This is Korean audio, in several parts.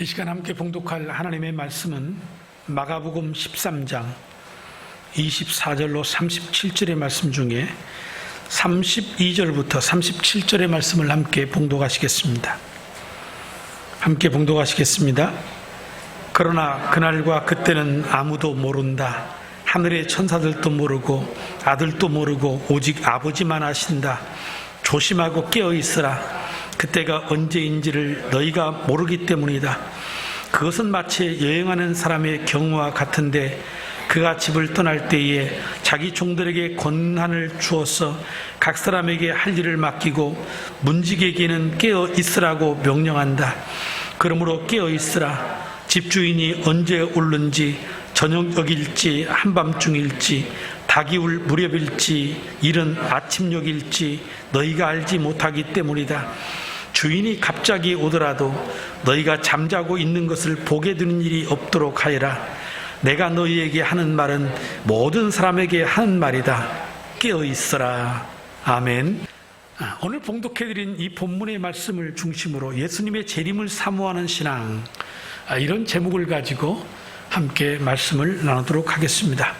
이 시간 함께 봉독할 하나님의 말씀은 마가복음 13장 24절로 37절의 말씀 중에 32절부터 37절의 말씀을 함께 봉독하시겠습니다. 함께 봉독하시겠습니다. 그러나 그날과 그때는 아무도 모른다. 하늘의 천사들도 모르고 아들도 모르고 오직 아버지만 아신다. 조심하고 깨어 있으라. 그때가 언제인지를 너희가 모르기 때문이다. 그것은 마치 여행하는 사람의 경우와 같은데 그가 집을 떠날 때에 자기 종들에게 권한을 주어서 각 사람에게 할 일을 맡기고 문지기에게는 깨어 있으라고 명령한다. 그러므로 깨어 있으라. 집주인이 언제 올는지 저녁역일지 한밤중일지 닭이 울 무렵일지 이른 아침녘일지 너희가 알지 못하기 때문이다. 주인이 갑자기 오더라도 너희가 잠자고 있는 것을 보게 되는 일이 없도록 하여라. 내가 너희에게 하는 말은 모든 사람에게 하는 말이다. 깨어 있어라. 아멘. 오늘 봉독해드린 이 본문의 말씀을 중심으로 예수님의 재림을 사모하는 신앙, 이런 제목을 가지고 함께 말씀을 나누도록 하겠습니다.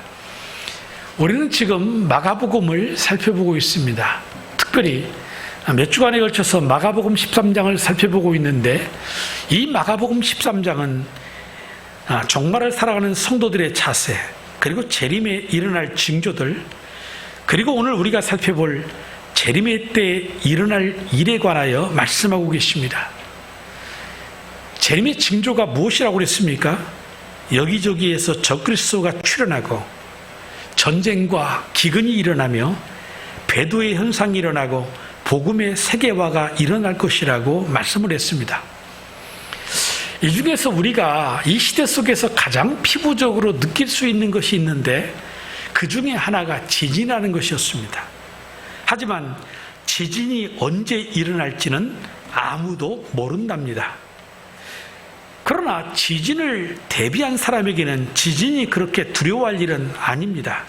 우리는 지금 마가복음을 살펴보고 있습니다. 특별히 몇 주간에 걸쳐서 마가복음 13장을 살펴보고 있는데, 이 마가복음 13장은 종말을 살아가는 성도들의 자세, 그리고 재림에 일어날 징조들, 그리고 오늘 우리가 살펴볼 재림의 때에 일어날 일에 관하여 말씀하고 계십니다. 재림의 징조가 무엇이라고 그랬습니까? 여기저기에서 적그리스도가 출현하고 전쟁과 기근이 일어나며 배도의 현상이 일어나고 복음의 세계화가 일어날 것이라고 말씀을 했습니다. 이 중에서 우리가 이 시대 속에서 가장 피부적으로 느낄 수 있는 것이 있는데, 그 중에 하나가 지진이라는 것이었습니다. 하지만 지진이 언제 일어날지는 아무도 모른답니다. 그러나 지진을 대비한 사람에게는 지진이 그렇게 두려워할 일은 아닙니다.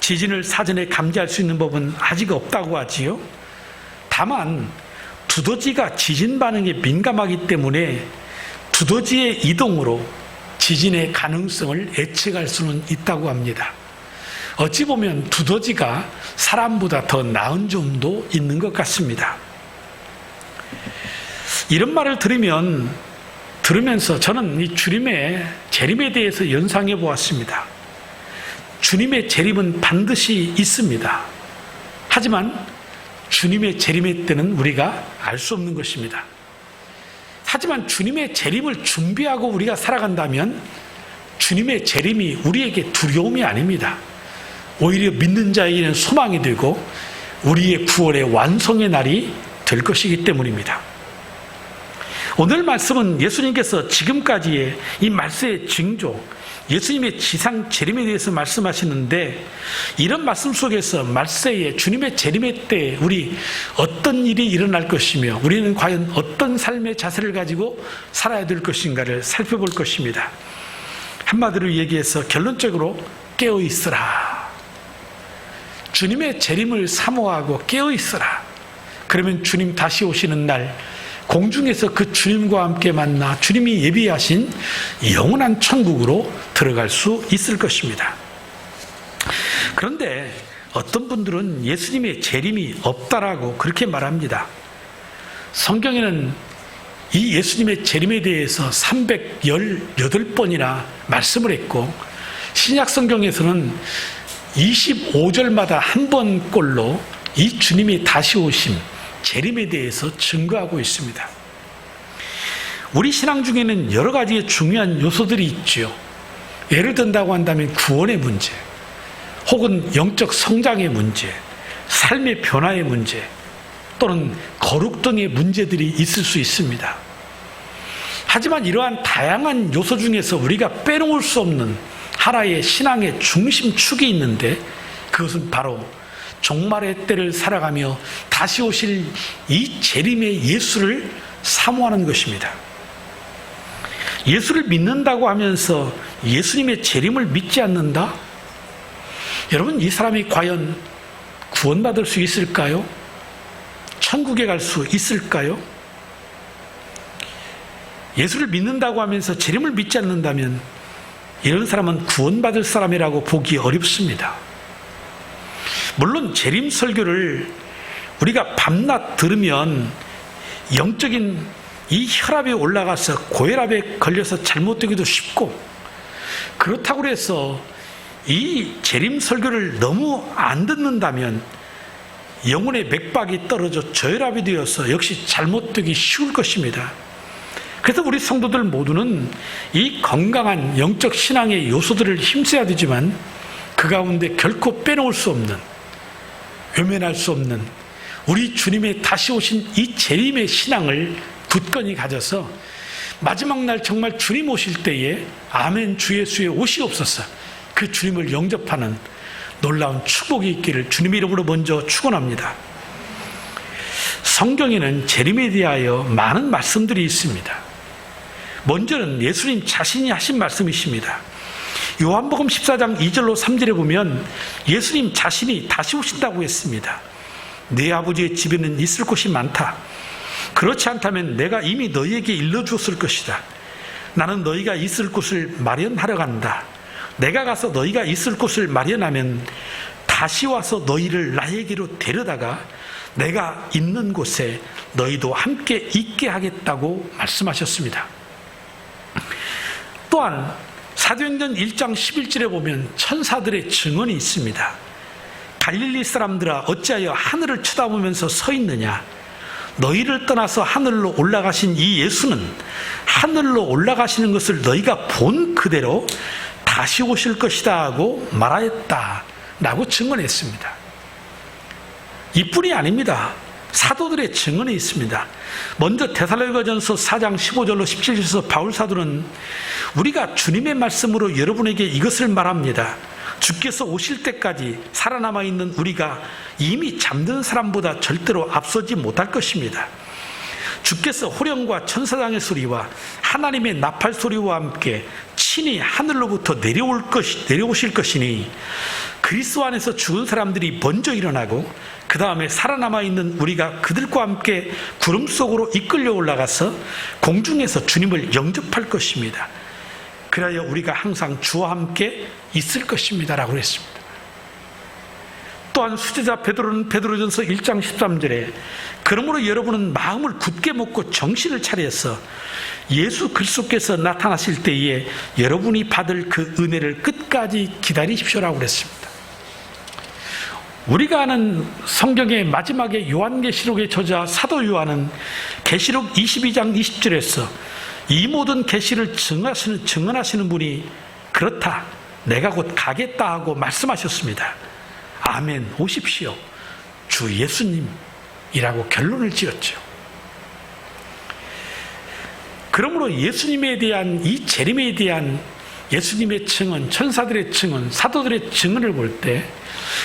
지진을 사전에 감지할 수 있는 법은 아직 없다고 하지요. 다만 두더지가 지진 반응에 민감하기 때문에 두더지의 이동으로 지진의 가능성을 예측할 수는 있다고 합니다. 어찌 보면 두더지가 사람보다 더 나은 점도 있는 것 같습니다. 이런 말을 들으면서 저는 이 주님의 재림에 대해서 연상해 보았습니다. 주님의 재림은 반드시 있습니다. 하지만 주님의 재림의 때는 우리가 알 수 없는 것입니다. 하지만 주님의 재림을 준비하고 우리가 살아간다면 주님의 재림이 우리에게 두려움이 아닙니다. 오히려 믿는 자에게는 소망이 되고 우리의 구원의 완성의 날이 될 것이기 때문입니다. 오늘 말씀은 예수님께서 지금까지의 이 말세의 징조, 예수님의 지상 재림에 대해서 말씀하시는데, 이런 말씀 속에서 말세의 주님의 재림의 때 우리 어떤 일이 일어날 것이며 우리는 과연 어떤 삶의 자세를 가지고 살아야 될 것인가를 살펴볼 것입니다. 한마디로 얘기해서 결론적으로 깨어 있으라. 주님의 재림을 사모하고 깨어 있으라. 그러면 주님 다시 오시는 날 공중에서 그 주님과 함께 만나 주님이 예비하신 영원한 천국으로 들어갈 수 있을 것입니다. 그런데 어떤 분들은 예수님의 재림이 없다라고 그렇게 말합니다. 성경에는 이 예수님의 재림에 대해서 318번이나 말씀을 했고, 신약 성경에서는 25절마다 한 번꼴로 이 주님이 다시 오심, 재림에 대해서 증거하고 있습니다. 우리 신앙 중에는 여러 가지의 중요한 요소들이 있죠. 예를 든다고 한다면 구원의 문제, 혹은 영적 성장의 문제, 삶의 변화의 문제, 또는 거룩 등의 문제들이 있을 수 있습니다. 하지만 이러한 다양한 요소 중에서 우리가 빼놓을 수 없는 하나의 신앙의 중심축이 있는데, 그것은 바로 종말의 때를 살아가며 다시 오실 이 재림의 예수를 사모하는 것입니다. 예수를 믿는다고 하면서 예수님의 재림을 믿지 않는다? 여러분, 이 사람이 과연 구원받을 수 있을까요? 천국에 갈 수 있을까요? 예수를 믿는다고 하면서 재림을 믿지 않는다면 이런 사람은 구원받을 사람이라고 보기 어렵습니다. 물론 재림 설교를 우리가 밤낮 들으면 영적인 이 혈압이 올라가서 고혈압에 걸려서 잘못되기도 쉽고, 그렇다고 해서 이 재림 설교를 너무 안 듣는다면 영혼의 맥박이 떨어져 저혈압이 되어서 역시 잘못되기 쉬울 것입니다. 그래서 우리 성도들 모두는 이 건강한 영적 신앙의 요소들을 힘써야 되지만 그 가운데 결코 빼놓을 수 없는, 외면할 수 없는 우리 주님의 다시 오신 이 재림의 신앙을 굳건히 가져서 마지막 날 정말 주님 오실 때에 아멘 주 예수의 오시옵소서, 그 주님을 영접하는 놀라운 축복이 있기를 주님의 이름으로 먼저 축원합니다. 성경에는 재림에 대하여 많은 말씀들이 있습니다. 먼저는 예수님 자신이 하신 말씀이십니다. 요한복음 14장 2절로 3절에 보면 예수님 자신이 다시 오신다고 했습니다. 내 아버지의 집에는 있을 곳이 많다. 그렇지 않다면 내가 이미 너희에게 일러주었을 것이다. 나는 너희가 있을 곳을 마련하러 간다. 내가 가서 너희가 있을 곳을 마련하면 다시 와서 너희를 나에게로 데려다가 내가 있는 곳에 너희도 함께 있게 하겠다고 말씀하셨습니다. 또한 사도행전 1장 11절에 보면 천사들의 증언이 있습니다. 갈릴리 사람들아 어찌하여 하늘을 쳐다보면서 서 있느냐? 너희를 떠나서 하늘로 올라가신 이 예수는 하늘로 올라가시는 것을 너희가 본 그대로 다시 오실 것이다 하고 말하였다 라고 증언했습니다. 이뿐이 아닙니다. 사도들의 증언이 있습니다. 먼저 데살로니가전서 4장 15절로 17절에서 바울 사도는 우리가 주님의 말씀으로 여러분에게 이것을 말합니다. 주께서 오실 때까지 살아남아 있는 우리가 이미 잠든 사람보다 절대로 앞서지 못할 것입니다. 주께서 호령과 천사장의 소리와 하나님의 나팔 소리와 함께 친히 하늘로부터 내려오실 것이니 그리스도 안에서 죽은 사람들이 먼저 일어나고 그 다음에 살아남아 있는 우리가 그들과 함께 구름 속으로 이끌려 올라가서 공중에서 주님을 영접할 것입니다. 그래야 우리가 항상 주와 함께 있을 것입니다 라고 했습니다. 또한 수제자 베드로는 베드로전서 1장 13절에 그러므로 여러분은 마음을 굳게 먹고 정신을 차려서 예수 그리스도께서 나타나실 때에 여러분이 받을 그 은혜를 끝까지 기다리십시오라고 그랬습니다. 우리가 아는 성경의 마지막에 요한계시록의 저자 사도 요한은 계시록 22장 20절에서 이 모든 계시를 증언하시는 분이 그렇다, 내가 곧 가겠다 하고 말씀하셨습니다. 아멘, 오십시오. 주 예수님이라고 결론을 지었죠. 그러므로 예수님에 대한 이 재림에 대한 예수님의 증언, 천사들의 증언, 사도들의 증언을 볼 때,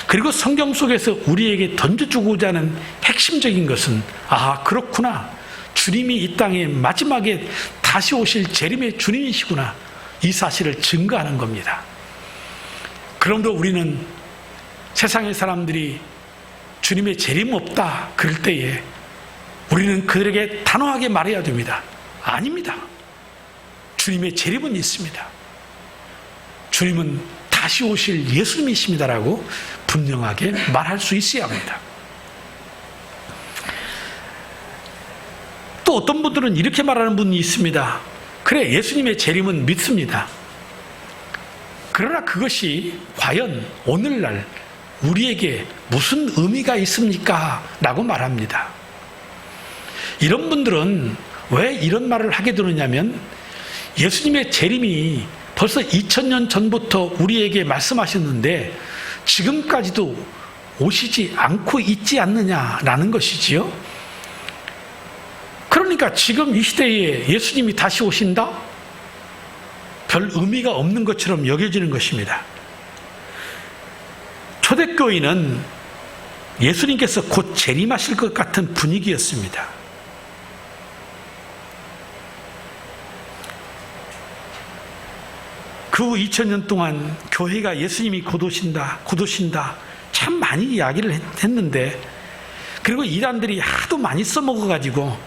그리고 성경 속에서 우리에게 던져주고자 하는 핵심적인 것은 그렇구나, 주님이 이 땅에 마지막에 다시 오실 재림의 주님이시구나, 이 사실을 증거하는 겁니다. 그러므로 우리는 세상의 사람들이 주님의 재림 없다 그럴 때에 우리는 그들에게 단호하게 말해야 됩니다. 아닙니다. 주님의 재림은 있습니다. 주님은 다시 오실 예수님이십니다라고 분명하게 말할 수 있어야 합니다. 또 어떤 분들은 이렇게 말하는 분이 있습니다. 그래, 예수님의 재림은 믿습니다. 그러나 그것이 과연 오늘날 우리에게 무슨 의미가 있습니까? 라고 말합니다. 이런 분들은 왜 이런 말을 하게 되느냐면 예수님의 재림이 벌써 2000년 전부터 우리에게 말씀하셨는데 지금까지도 오시지 않고 있지 않느냐라는 것이지요. 그러니까 지금 이 시대에 예수님이 다시 오신다? 별 의미가 없는 것처럼 여겨지는 것입니다. 초대교회는 예수님께서 곧 재림하실 것 같은 분위기였습니다. 그 후 2000년 동안 교회가 예수님이 곧 오신다, 곧 오신다 참 많이 이야기를 했는데, 그리고 이단들이 하도 많이 써먹어가지고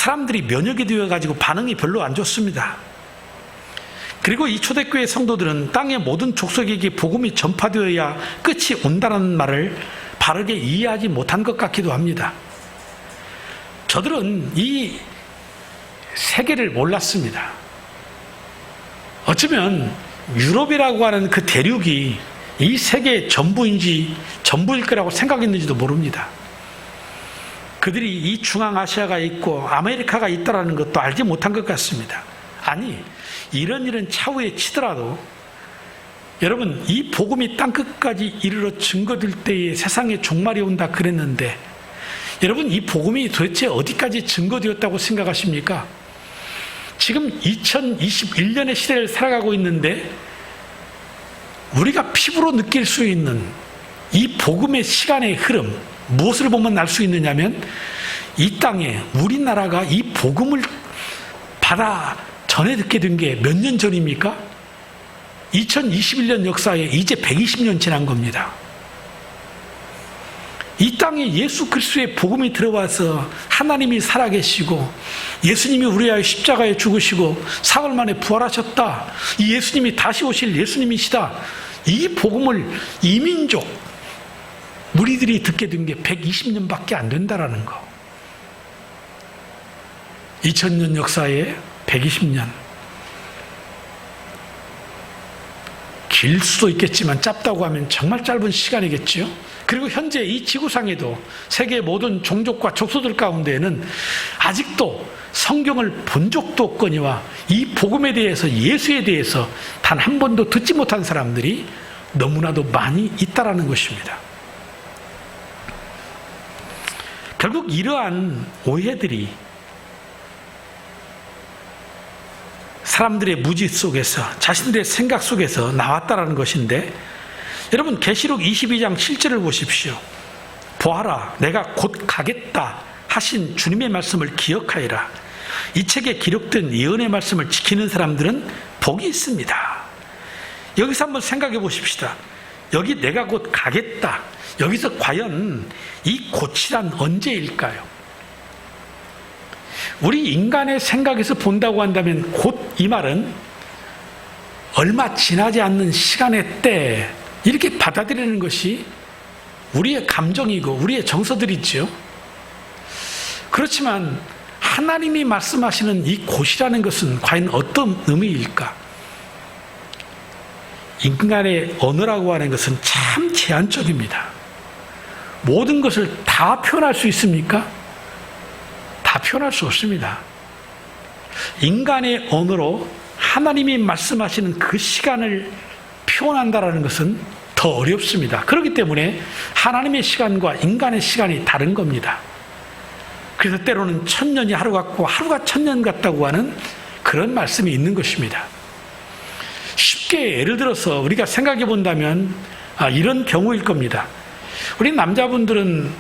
사람들이 면역이 되어가지고 반응이 별로 안 좋습니다. 그리고 이 초대교회 성도들은 땅의 모든 족속에게 복음이 전파되어야 끝이 온다는 말을 바르게 이해하지 못한 것 같기도 합니다. 저들은 이 세계를 몰랐습니다. 어쩌면 유럽이라고 하는 그 대륙이 이 세계의 전부일 거라고 생각했는지도 모릅니다. 그들이 이 중앙아시아가 있고 아메리카가 있다는 것도 알지 못한 것 같습니다. 아니, 이런 차후에 치더라도 여러분, 이 복음이 땅끝까지 이르러 증거될 때에 세상에 종말이 온다 그랬는데, 여러분, 이 복음이 도대체 어디까지 증거되었다고 생각하십니까? 지금 2021년의 시대를 살아가고 있는데 우리가 피부로 느낄 수 있는 이 복음의 시간의 흐름, 무엇을 보면 알 수 있느냐면, 이 땅에 우리나라가 이 복음을 받아 전해 듣게 된 게 몇 년 전입니까? 2021년 역사에 이제 120년 지난 겁니다. 이 땅에 예수 그리스도의 복음이 들어와서 하나님이 살아계시고 예수님이 우리 위하여 십자가에 죽으시고 사흘 만에 부활하셨다. 이 예수님이 다시 오실 예수님이시다. 이 복음을 이민족 무리들이 듣게 된 게 120년밖에 안 된다라는 거. 2000년 역사에 120년. 길 수도 있겠지만 짧다고 하면 정말 짧은 시간이겠죠. 그리고 현재 이 지구상에도 세계 모든 종족과 족속들 가운데에는 아직도 성경을 본 적도 없거니와 이 복음에 대해서, 예수에 대해서 단 한 번도 듣지 못한 사람들이 너무나도 많이 있다라는 것입니다. 결국 이러한 오해들이 사람들의 무지 속에서, 자신들의 생각 속에서 나왔다라는 것인데, 여러분, 계시록 22장 7절을 보십시오. 보아라, 내가 곧 가겠다 하신 주님의 말씀을 기억하여라. 이 책에 기록된 예언의 말씀을 지키는 사람들은 복이 있습니다. 여기서 한번 생각해 보십시다. 여기 내가 곧 가겠다. 여기서 과연 이 곧이란 언제일까요? 우리 인간의 생각에서 본다고 한다면 곧 이 말은 얼마 지나지 않는 시간의 때, 이렇게 받아들이는 것이 우리의 감정이고 우리의 정서들이죠. 그렇지만 하나님이 말씀하시는 이 곧이라는 것은 과연 어떤 의미일까? 인간의 언어라고 하는 것은 참 제한적입니다. 모든 것을 다 표현할 수 있습니까? 다 표현할 수 없습니다. 인간의 언어로 하나님이 말씀하시는 그 시간을 표현한다는 것은 더 어렵습니다. 그렇기 때문에 하나님의 시간과 인간의 시간이 다른 겁니다. 그래서 때로는 1000년이 하루 같고 하루가 1000년 같다고 하는 그런 말씀이 있는 것입니다. 쉽게 예를 들어서 우리가 생각해 본다면 이런 경우일 겁니다. 우리 남자분들은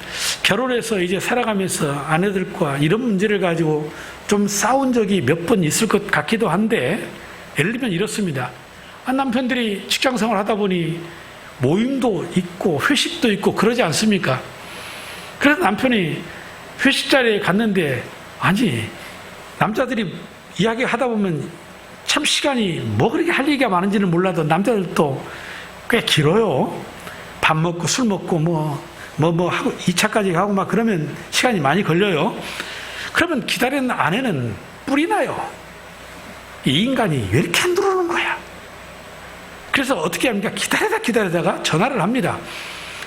결혼해서 이제 살아가면서 아내들과 이런 문제를 가지고 좀 싸운 적이 몇 번 있을 것 같기도 한데, 예를 들면 이렇습니다. 남편들이 직장생활 하다 보니 모임도 있고 회식도 있고 그러지 않습니까? 그래서 남편이 회식 자리에 갔는데, 아니, 남자들이 이야기하다 보면 참 시간이 뭐 그렇게 할 얘기가 많은지는 몰라도 남자들도 꽤 길어요. 밥 먹고 술 먹고 뭐 하고 2차까지 가고 막 그러면 시간이 많이 걸려요. 그러면 기다리는 아내는 뿔이 나요. 이 인간이 왜 이렇게 안 들어오는 거야? 그래서 어떻게 합니까? 기다리다가 전화를 합니다.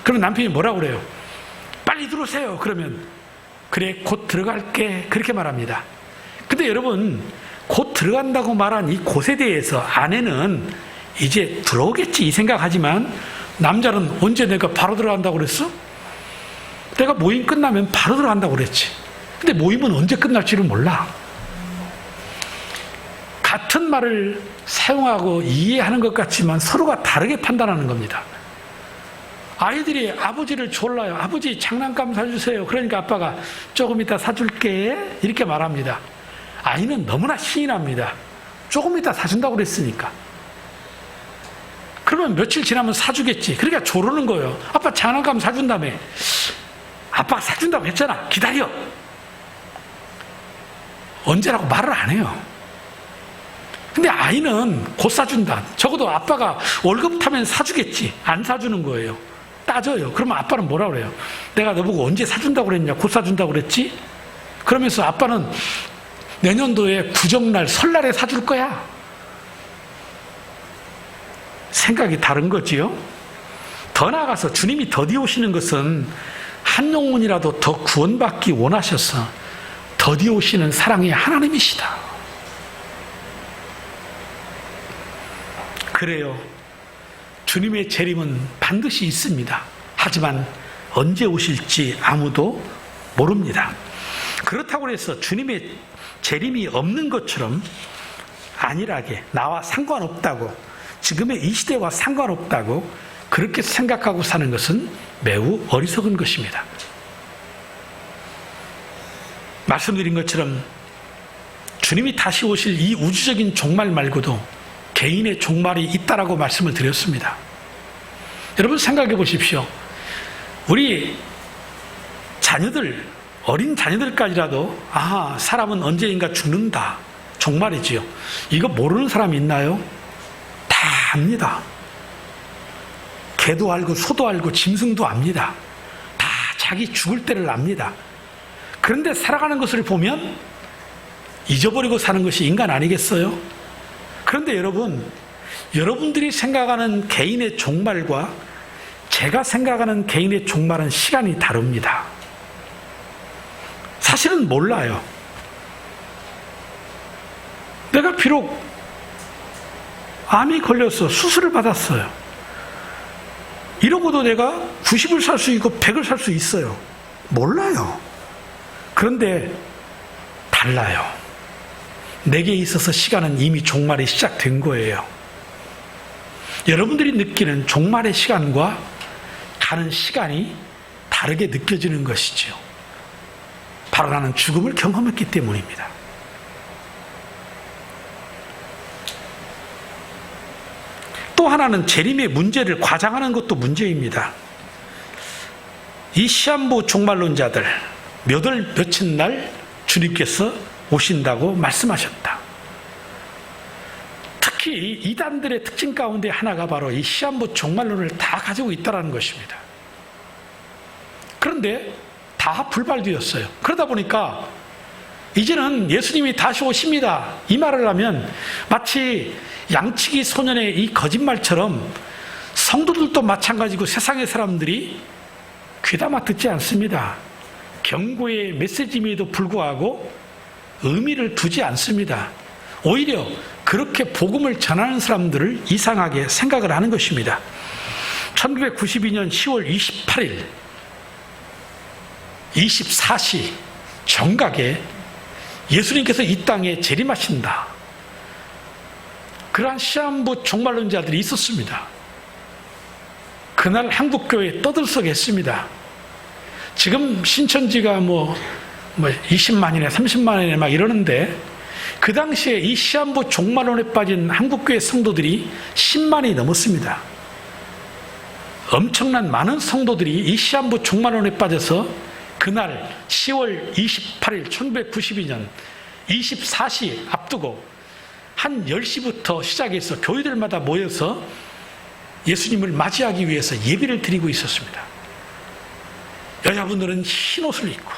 그러면 남편이 뭐라고 그래요? 빨리 들어오세요. 그러면 그래, 곧 들어갈게. 그렇게 말합니다. 근데 여러분, 곧 들어간다고 말한 이 곧에 대해서 아내는 이제 들어오겠지 이 생각하지만, 남자는 언제 내가 바로 들어간다고 그랬어? 내가 모임 끝나면 바로 들어간다고 그랬지. 근데 모임은 언제 끝날지를 몰라. 같은 말을 사용하고 이해하는 것 같지만 서로가 다르게 판단하는 겁니다. 아이들이 아버지를 졸라요. 아버지 장난감 사주세요. 그러니까 아빠가 조금 이따 사줄게. 이렇게 말합니다. 아이는 너무나 신이 납니다. 조금 이따 사준다고 그랬으니까. 그러면 며칠 지나면 사주겠지. 그러니까 조르는 거예요. 아빠 장난감 사준다며. 아빠가 사준다고 했잖아. 기다려. 언제라고 말을 안 해요. 근데 아이는 곧 사준다. 적어도 아빠가 월급 타면 사주겠지. 안 사주는 거예요. 따져요. 그러면 아빠는 뭐라 그래요? 내가 너보고 언제 사준다고 그랬냐? 곧 사준다고 그랬지? 그러면서 아빠는 내년도에 구정날, 설날에 사줄 거야. 생각이 다른 거지요? 더 나아가서 주님이 더디 오시는 것은 한 영혼이라도 더 구원받기 원하셔서 더디 오시는 사랑의 하나님이시다. 그래요. 주님의 재림은 반드시 있습니다. 하지만 언제 오실지 아무도 모릅니다. 그렇다고 해서 주님의 재림이 없는 것처럼 안일하게 나와 상관없다고, 지금의 이 시대와 상관없다고 그렇게 생각하고 사는 것은 매우 어리석은 것입니다. 말씀드린 것처럼 주님이 다시 오실 이 우주적인 종말 말고도 개인의 종말이 있다라고 말씀을 드렸습니다. 여러분 생각해 보십시오. 우리 자녀들, 어린 자녀들까지라도 사람은 언제인가 죽는다. 종말이지요. 이거 모르는 사람이 있나요? 다 압니다. 개도 알고 소도 알고 짐승도 압니다. 다 자기 죽을 때를 압니다. 그런데 살아가는 것을 보면 잊어버리고 사는 것이 인간 아니겠어요? 그런데 여러분들이 생각하는 개인의 종말과 제가 생각하는 개인의 종말은 시간이 다릅니다. 사실은 몰라요. 내가 비록 암이 걸려서 수술을 받았어요. 이러고도 내가 90을 살 수 있고 100을 살 수 있어요. 몰라요. 그런데 달라요. 내게 있어서 시간은 이미 종말이 시작된 거예요. 여러분들이 느끼는 종말의 시간과 가는 시간이 다르게 느껴지는 것이지요. 바로 나는 죽음을 경험했기 때문입니다. 또 하나는 재림의 문제를 과장하는 것도 문제입니다. 이 시한부 종말론자들 몇 월 며칠 날 주님께서 오신다고 말씀하셨다. 특히 이단들의 특징 가운데 하나가 바로 이 시한부 종말론을 다 가지고 있다는 것입니다. 그런데 다 불발되었어요. 그러다 보니까 이제는 예수님이 다시 오십니다. 이 말을 하면 마치 양치기 소년의 이 거짓말처럼 성도들도 마찬가지고 세상의 사람들이 귀담아 듣지 않습니다. 경고의 메시지임에도 불구하고 의미를 두지 않습니다. 오히려 그렇게 복음을 전하는 사람들을 이상하게 생각을 하는 것입니다. 1992년 10월 28일 24시 정각에 예수님께서 이 땅에 재림하신다. 그러한 시한부 종말론자들이 있었습니다. 그날 한국교회에 떠들썩했습니다. 지금 신천지가 20만이나 30만이나 막 이러는데 그 당시에 이 시한부 종말론에 빠진 한국교회 성도들이 10만이 넘었습니다. 엄청난 많은 성도들이 이 시한부 종말론에 빠져서 그날 10월 28일 1992년 24시 앞두고 한 10시부터 시작해서 교회들마다 모여서 예수님을 맞이하기 위해서 예배를 드리고 있었습니다. 여자분들은 흰 옷을 입고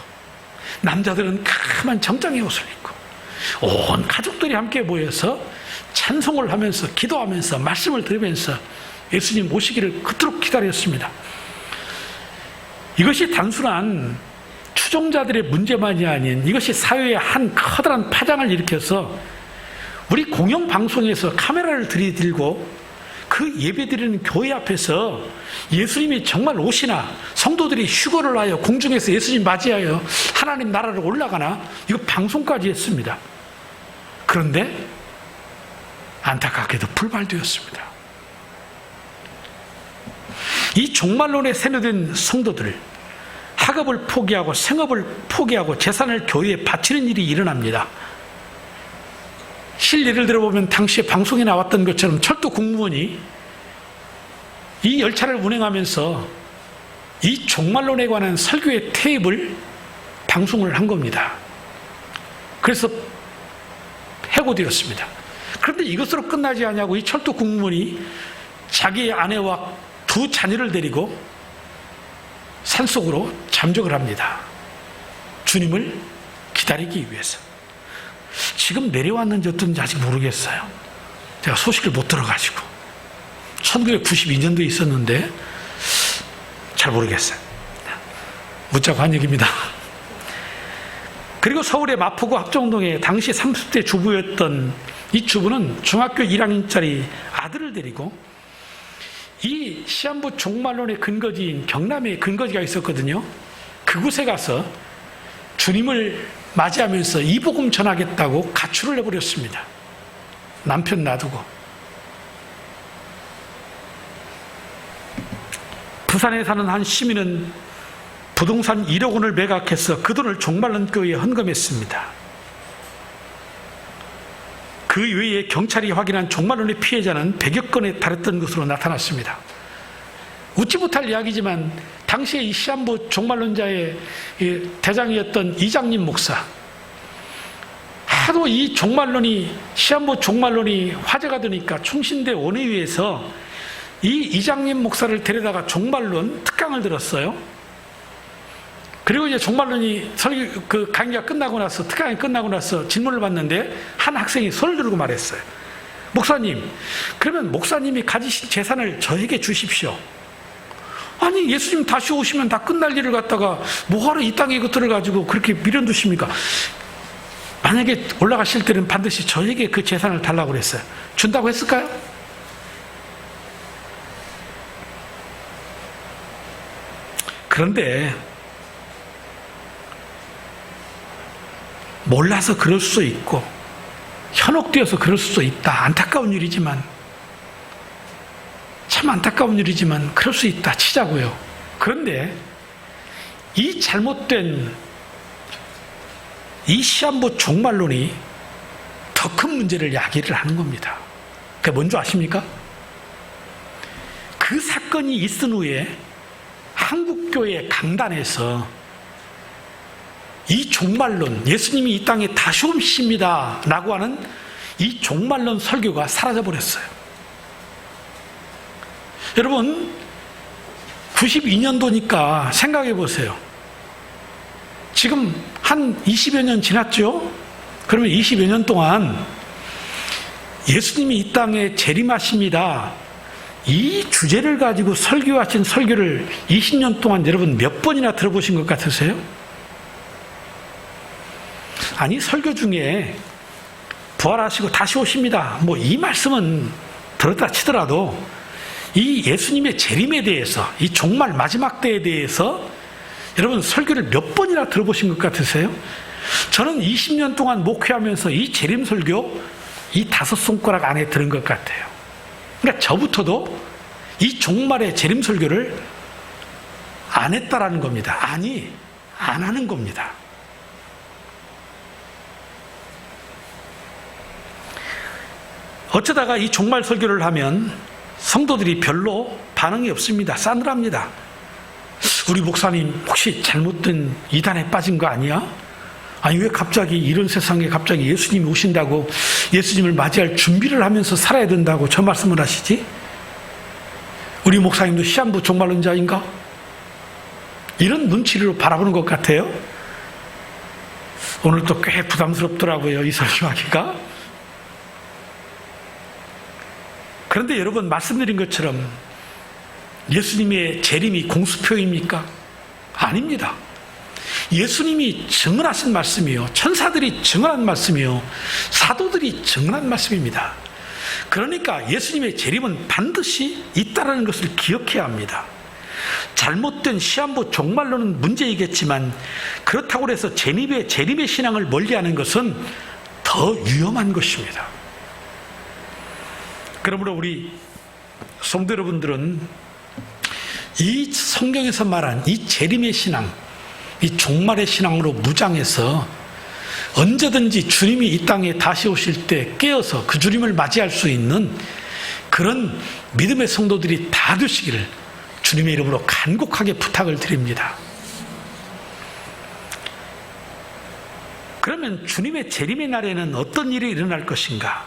남자들은 까만 정장의 옷을 입고 온 가족들이 함께 모여서 찬송을 하면서 기도하면서 말씀을 들으면서 예수님 오시기를 그토록 기다렸습니다. 이것이 단순한 추종자들의 문제만이 아닌 이것이 사회에 한 커다란 파장을 일으켜서 우리 공영방송에서 카메라를 들이들고 그 예배드리는 교회 앞에서 예수님이 정말 오시나, 성도들이 휴거를 하여 공중에서 예수님 맞이하여 하나님 나라로 올라가나, 이거 방송까지 했습니다. 그런데 안타깝게도 불발되었습니다. 이 종말론에 세뇌된 성도들, 학업을 포기하고 생업을 포기하고 재산을 교회에 바치는 일이 일어납니다. 실예를 들어보면 당시에 방송에 나왔던 것처럼 철도 공무원이 이 열차를 운행하면서 이 종말론에 관한 설교의 테이프를 방송을 한 겁니다. 그래서 해고되었습니다. 그런데 이것으로 끝나지 않냐고 이 철도 공무원이 자기의 아내와 두 자녀를 데리고 산속으로 잠적을 합니다. 주님을 기다리기 위해서. 지금 내려왔는지 어떤지 아직 모르겠어요. 제가 소식을 못 들어가지고 1992년도에 있었는데 잘 모르겠어요. 묻자 관역입니다. 그리고 서울의 마포구 합정동에 당시 30대 주부였던 이 주부는 중학교 1학년짜리 아들을 데리고 이 시한부 종말론의 근거지인 경남에 근거지가 있었거든요. 그곳에 가서 주님을 맞이하면서 이 복음 전하겠다고 가출을 해버렸습니다. 남편 놔두고. 부산에 사는 한 시민은 부동산 1억 원을 매각해서 그 돈을 종말론 교회에 헌금했습니다. 그 외에 경찰이 확인한 종말론의 피해자는 100여 건에 달했던 것으로 나타났습니다. 웃지 못할 이야기지만 당시에 이 시한부 종말론자의 대장이었던 이장님 목사, 하도 이 시한부 종말론이 화제가 되니까 충신대 원회의에서 이 이장님 목사를 데려다가 종말론 특강을 들었어요. 그리고 이제 종말론이 강의가 끝나고 나서, 특강이 끝나고 나서 질문을 받는데 한 학생이 손을 들고 말했어요. 목사님, 그러면 목사님이 가지신 재산을 저에게 주십시오. 아니, 예수님 다시 오시면 다 끝날 일을 갖다가 뭐하러 이 땅에 이것들을 가지고 그렇게 미련두십니까? 만약에 올라가실 때는 반드시 저에게 그 재산을 달라고 그랬어요. 준다고 했을까요? 그런데 몰라서 그럴 수 있고 현혹되어서 그럴 수도 있다. 안타까운 일이지만, 참 안타까운 일이지만 그럴 수 있다 치자고요. 그런데 이 잘못된 이 시한부 종말론이 더 큰 문제를 야기를 하는 겁니다. 그게 뭔지 아십니까? 그 사건이 있은 후에 한국교회 강단에서 이 종말론, 예수님이 이 땅에 다시 오십니다 라고 하는 이 종말론 설교가 사라져버렸어요. 여러분, 92년도니까 생각해 보세요. 지금 한 20여 년 지났죠? 그러면 20여 년 동안 예수님이 이 땅에 재림하십니다, 이 주제를 가지고 설교하신 설교를 20년 동안 여러분 몇 번이나 들어보신 것 같으세요? 아니, 설교 중에 부활하시고 다시 오십니다, 뭐 이 말씀은 들었다 치더라도 이 예수님의 재림에 대해서, 이 종말 마지막 때에 대해서 여러분 설교를 몇 번이나 들어보신 것 같으세요? 저는 20년 동안 목회하면서 이 재림 설교 이 5손가락 안에 들은 것 같아요. 그러니까 저부터도 이 종말의 재림 설교를 안 했다라는 겁니다. 아니, 안 하는 겁니다. 어쩌다가 이 종말 설교를 하면 성도들이 별로 반응이 없습니다. 싸늘합니다. 우리 목사님 혹시 잘못된 이단에 빠진 거 아니야? 아니, 왜 갑자기 이런 세상에 갑자기 예수님이 오신다고 예수님을 맞이할 준비를 하면서 살아야 된다고 저 말씀을 하시지? 우리 목사님도 시한부 종말론자인가? 이런 눈치로 바라보는 것 같아요. 오늘 또 꽤 부담스럽더라고요, 이 설교하기가. 그런데 여러분, 말씀드린 것처럼 예수님의 재림이 공수표입니까? 아닙니다. 예수님이 증언하신 말씀이요, 천사들이 증언한 말씀이요, 사도들이 증언한 말씀입니다. 그러니까 예수님의 재림은 반드시 있다는 것을 기억해야 합니다. 잘못된 시한부 종말론은 문제이겠지만 그렇다고 해서 재림의 신앙을 멀리하는 것은 더 위험한 것입니다. 그러므로 우리 성도 여러분들은 이 성경에서 말한 이 재림의 신앙, 이 종말의 신앙으로 무장해서 언제든지 주님이 이 땅에 다시 오실 때 깨어서 그 주님을 맞이할 수 있는 그런 믿음의 성도들이 다 되시기를 주님의 이름으로 간곡하게 부탁을 드립니다. 그러면 그러면 주님의 재림의 날에는 어떤 일이 일어날 것인가?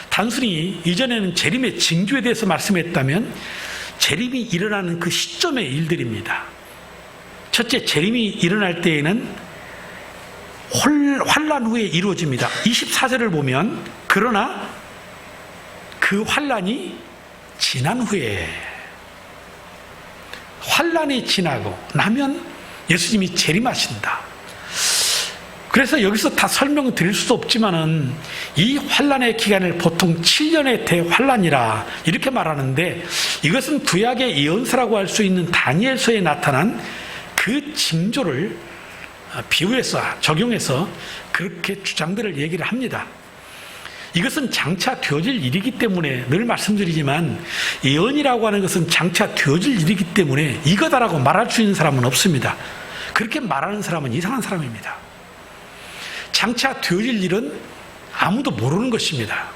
단순히 이전에는 재림의 징조에 대해서 말씀했다면 재림이 일어나는 그 시점의 일들입니다. 첫째, 재림이 일어날 때에는 환란 후에 이루어집니다. 24절을 보면 그러나 그 환란이 지난 후에, 환란이 지나고 나면 예수님이 재림하신다. 그래서 여기서 다 설명을 드릴 수도 없지만은 이 환란의 기간을 보통 7년의 대환란이라 이렇게 말하는데, 이것은 구약의 예언서라고 할 수 있는 다니엘서에 나타난 그 징조를 비유해서 적용해서 그렇게 주장들을 얘기를 합니다. 이것은 장차 되어질 일이기 때문에 늘 말씀드리지만, 예언이라고 하는 것은 장차 되어질 일이기 때문에 이거다라고 말할 수 있는 사람은 없습니다. 그렇게 말하는 사람은 이상한 사람입니다. 장차 되어질 일은 아무도 모르는 것입니다.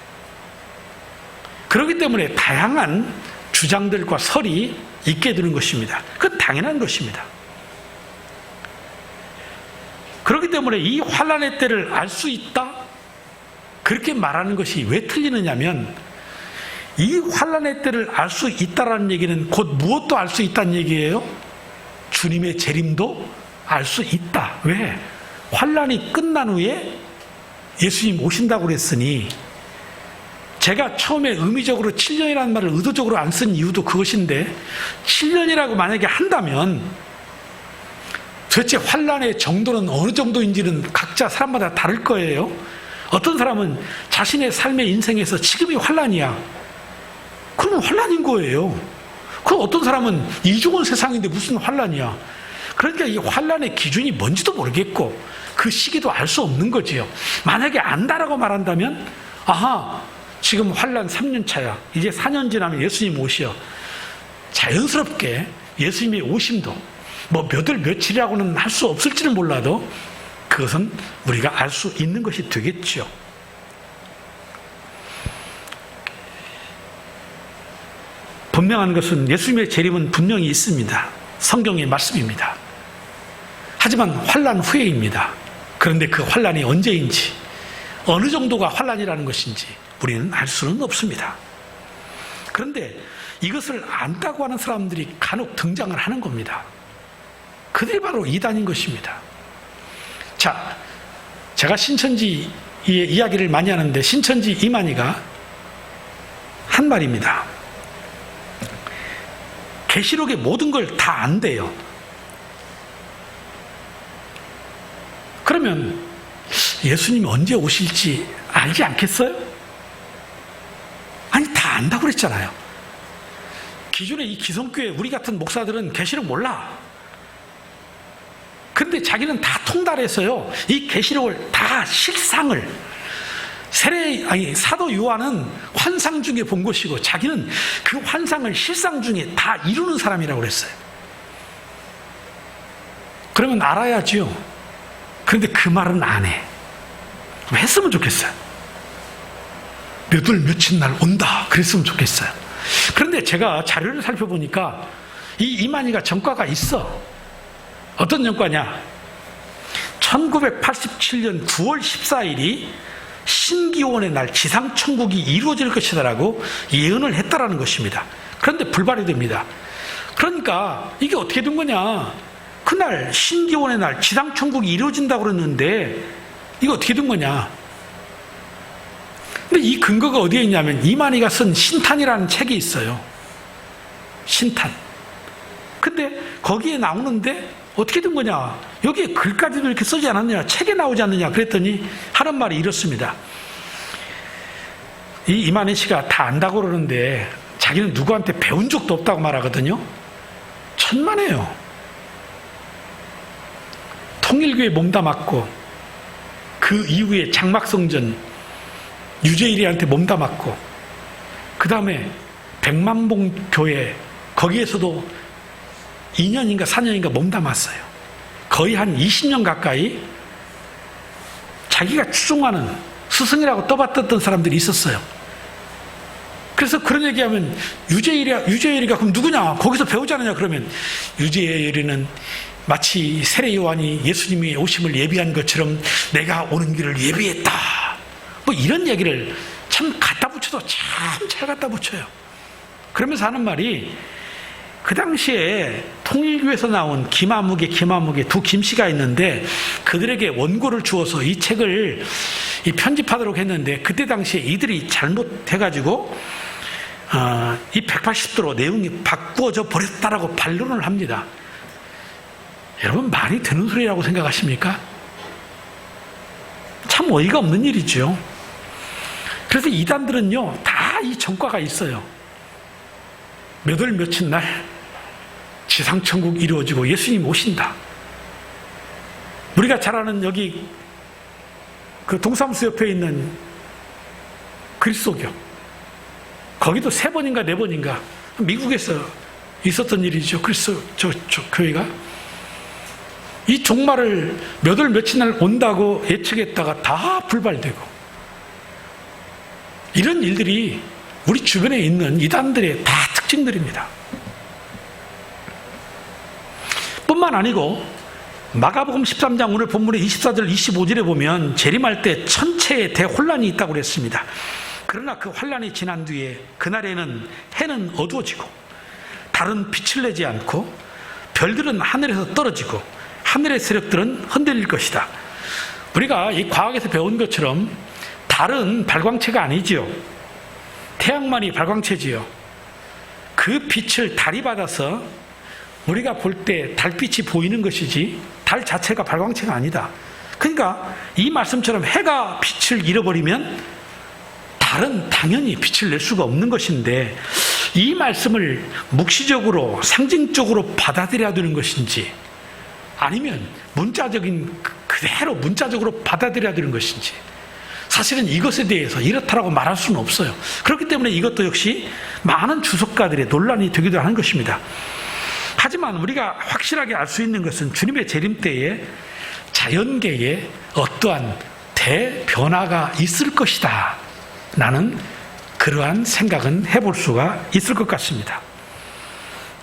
그렇기 때문에 다양한 주장들과 설이 있게 되는 것입니다. 그건 당연한 것입니다. 그렇기 때문에 이 환란의 때를 알 수 있다? 그렇게 말하는 것이 왜 틀리느냐면, 이 환란의 때를 알 수 있다라는 얘기는 곧 무엇도 알 수 있다는 얘기예요? 주님의 재림도 알 수 있다. 왜? 환란이 끝난 후에 예수님 오신다고 그랬으니, 제가 처음에 의미적으로 7년이라는 말을 의도적으로 안 쓴 이유도 그것인데, 7년이라고 만약에 한다면 도대체 환란의 정도는 어느 정도인지는 각자 사람마다 다를 거예요. 어떤 사람은 자신의 삶의 인생에서 지금이 환란이야. 그러면 환란인 거예요. 그 어떤 사람은 이중은 세상인데 무슨 환란이야. 그러니까 이 환란의 기준이 뭔지도 모르겠고 그 시기도 알 수 없는 거지요. 만약에 안다라고 말한다면, 아하, 지금 환란 3년 차야. 이제 4년 지나면 예수님 오시어. 자연스럽게 예수님의 오심도 뭐 몇 월 며칠이라고는 할 수 없을지는 몰라도 그것은 우리가 알 수 있는 것이 되겠죠. 분명한 것은 예수님의 재림은 분명히 있습니다. 성경의 말씀입니다. 하지만 환란 후에입니다. 그런데 그 환란이 언제인지, 어느 정도가 환란이라는 것인지 우리는 알 수는 없습니다. 그런데 이것을 안다고 하는 사람들이 간혹 등장을 하는 겁니다. 그들이 바로 이단인 것입니다. 자, 제가 신천지의 이야기를 많이 하는데 신천지 이만희가 한 말입니다. 계시록의 모든 걸 다 안대요. 그러면 예수님이 언제 오실지 알지 않겠어요? 아니, 다 안다고 그랬잖아요. 기존에 이 기성교회 우리 같은 목사들은 계시록 몰라. 근데 자기는 다 통달해서요, 이 계시록을 다 실상을, 사도 요한은 환상 중에 본 것이고 자기는 그 환상을 실상 중에 다 이루는 사람이라고 그랬어요. 그러면 알아야지요. 그런데 그 말은 안 해. 왜 했으면 좋겠어요? 몇 월 며칠 날 온다 그랬으면 좋겠어요. 그런데 제가 자료를 살펴보니까 이 이만희가 전과가 있어. 어떤 전과냐? 1987년 9월 14일이 신기원의 날, 지상천국이 이루어질 것이다라고 예언을 했다라는 것입니다. 그런데 불발이 됩니다. 그러니까 이게 어떻게 된 거냐? 그날 신기원의 날, 지상천국이 이루어진다고 그랬는데 이거 어떻게 된 거냐? 근데 이 근거가 어디에 있냐면 이만희가 쓴 신탄이라는 책이 있어요. 신탄. 근데 거기에 나오는데 어떻게 된 거냐? 여기에 글까지도 이렇게 쓰지 않았느냐? 책에 나오지 않느냐? 그랬더니 하는 말이 이렇습니다. 이 이만희 씨가 다 안다고 그러는데 자기는 누구한테 배운 적도 없다고 말하거든요. 천만에요. 통일교에 몸담았고 그 이후에 장막성전 유재일이한테 몸담았고 그 다음에 백만봉 교회 거기에서도 2년인가 4년인가 몸담았어요. 거의 한 20년 가까이 자기가 추종하는 스승이라고 떠받들었던 사람들이 있었어요. 그래서 그런 얘기하면 유재일이가 그럼 누구냐? 거기서 배우지 않느냐? 그러면 유재일이는 마치 세례 요한이 예수님의 오심을 예비한 것처럼 내가 오는 길을 예비했다. 뭐 이런 얘기를 참 갖다 붙여도 참 잘 갖다 붙여요. 그러면서 하는 말이 그 당시에 통일교에서 나온 김아무개 두 김씨가 있는데 그들에게 원고를 주어서 이 책을 편집하도록 했는데 그때 당시에 이들이 잘못해가지고 이 180도로 내용이 바꾸어져 버렸다라고 반론을 합니다. 여러분 말이 되는 소리라고 생각하십니까? 참 어이가 없는 일이죠. 그래서 이단들은요 다 이 전과가 있어요. 몇 월 며칠 날 지상천국 이루어지고 예수님 오신다. 우리가 잘 아는 여기 그 동사무소 옆에 있는 그리스도교, 거기도 3번인가 4번인가 미국에서 있었던 일이죠. 그리스도 저 교회가 이 종말을 몇 월 며칠 날 온다고 예측했다가 다 불발되고, 이런 일들이 우리 주변에 있는 이단들의 다 특징들입니다. 뿐만 아니고 마가복음 13장 오늘 본문의 24절 25절에 보면 재림할 때 천체에 대혼란이 있다고 그랬습니다. 그러나 그 환란이 지난 뒤에 그날에는 해는 어두워지고 달은 빛을 내지 않고 별들은 하늘에서 떨어지고 하늘의 세력들은 흔들릴 것이다. 우리가 이 과학에서 배운 것처럼 달은 발광체가 아니지요. 태양만이 발광체지요. 그 빛을 달이 받아서 우리가 볼 때 달빛이 보이는 것이지 달 자체가 발광체가 아니다. 그러니까 이 말씀처럼 해가 빛을 잃어버리면 달은 당연히 빛을 낼 수가 없는 것인데, 이 말씀을 묵시적으로 상징적으로 받아들여야 되는 것인지 아니면 문자적인 그대로 문자적으로 받아들여야 되는 것인지, 사실은 이것에 대해서 이렇다라고 말할 수는 없어요. 그렇기 때문에 이것도 역시 많은 주석가들의 논란이 되기도 하는 것입니다. 하지만 우리가 확실하게 알 수 있는 것은 주님의 재림 때에 자연계에 어떠한 대변화가 있을 것이다 라는 그러한 생각은 해볼 수가 있을 것 같습니다.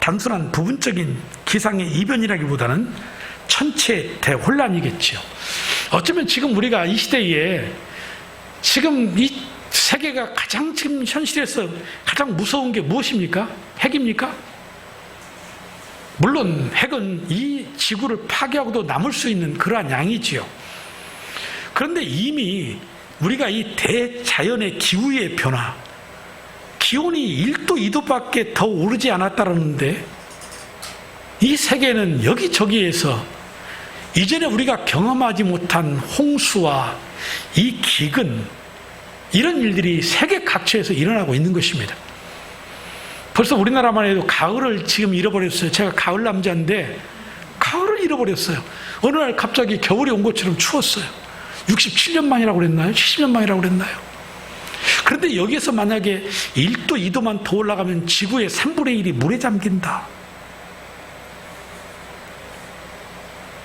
단순한 부분적인 기상의 이변이라기보다는 천체 대혼란이겠죠. 어쩌면 지금 우리가 이 시대에 지금 이 세계가 가장 지금 현실에서 가장 무서운 게 무엇입니까? 핵입니까? 물론 핵은 이 지구를 파괴하고도 남을 수 있는 그러한 양이지요. 그런데 이미 우리가 이 대자연의 기후의 변화, 기온이 1도 2도밖에 더 오르지 않았다는데 이 세계는 여기저기에서 이전에 우리가 경험하지 못한 홍수와 이 기근, 이런 일들이 세계 각처에서 일어나고 있는 것입니다. 벌써 우리나라만 해도 가을을 지금 잃어버렸어요. 제가 가을 남자인데 가을을 잃어버렸어요. 어느 날 갑자기 겨울이 온 것처럼 추웠어요. 67년 만이라고 그랬나요? 70년 만이라고 그랬나요? 그런데 여기에서 만약에 1도 2도만 더 올라가면 지구의 3분의 1이 물에 잠긴다.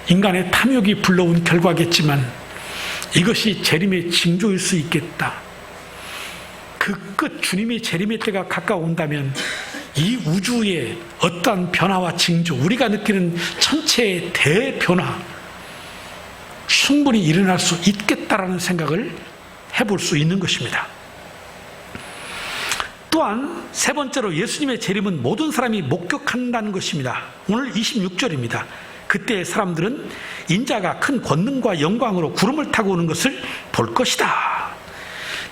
인간의 탐욕이 불러온 결과겠지만 이것이 재림의 징조일 수 있겠다. 그 끝 주님의 재림의 때가 가까운다면 이 우주의 어떠한 변화와 징조, 우리가 느끼는 천체의 대변화 충분히 일어날 수 있겠다라는 생각을 해볼 수 있는 것입니다. 또한 세 번째로 예수님의 재림은 모든 사람이 목격한다는 것입니다. 오늘 26절입니다. 그때 사람들은 인자가 큰 권능과 영광으로 구름을 타고 오는 것을 볼 것이다.